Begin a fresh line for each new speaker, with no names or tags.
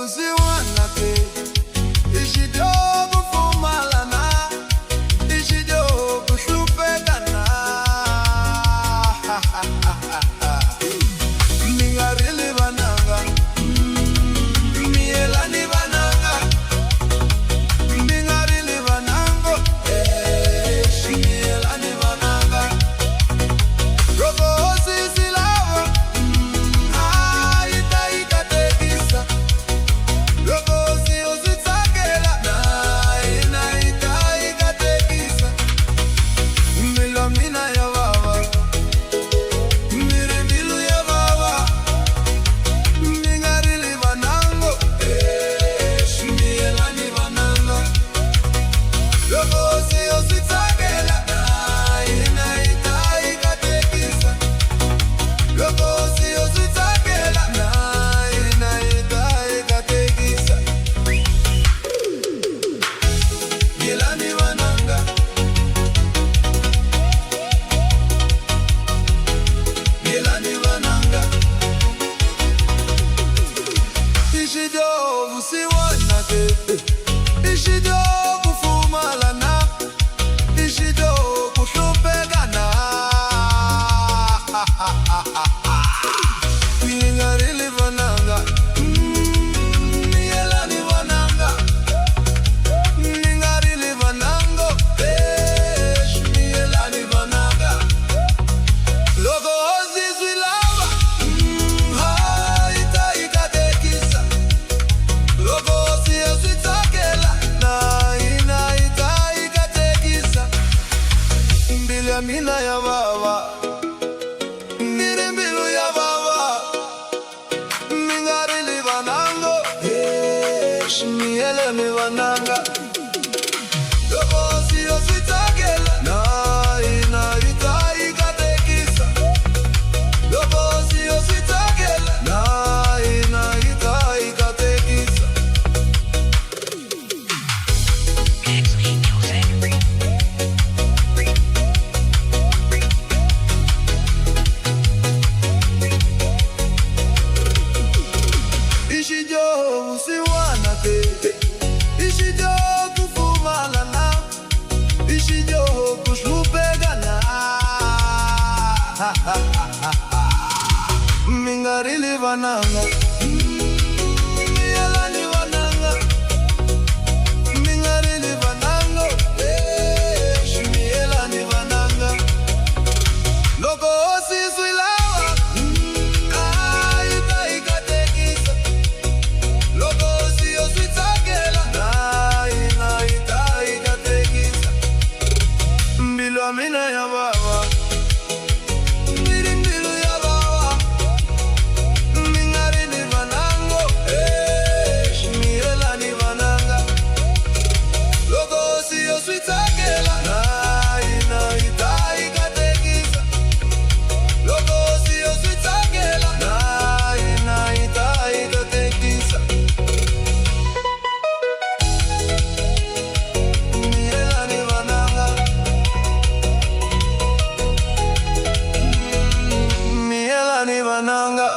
usiwanake ishidogo fumalana ishidogo shupegana mingarili bananga mielani bananga mingarili banango mielani bananga rogo sisilava itaikatekisa rogo siositsakela na itaikatekisa milomina ya baba mirimilu ya baba mingarili banango mielani bananga rogo siositsakela na itaikatekisa rogo siositsakela na itaikatekisa mielani bananga mielani bananga ishidovu siwanake ishidovu fumalana ishidovu shupegana mingarili bananga mielani bananga mingarili banango mielani bananga logo zizwilava itaikatekisa logo siositsakela na itaikatekisa mbilamina ya baba mirimbilu ya baba mingarili banango mielani bananga logo siositsakela na itaikatekisa logo siositsakela na itaikatekisa ishidovu siwanake ishidovu fumalana ishidovu shupegana mingarili bananga mielani bananga mingarili banango mielani bananga logo siswilawa itaikatekisa logo siositsakela na itaikatekisa mbilwamina ya baba mirimbilu ya baba mingarili banango mielani bananga logo siositsakela na itaikatekisa logo siositsakela na itaikatekisa mielani bananga mielani bananga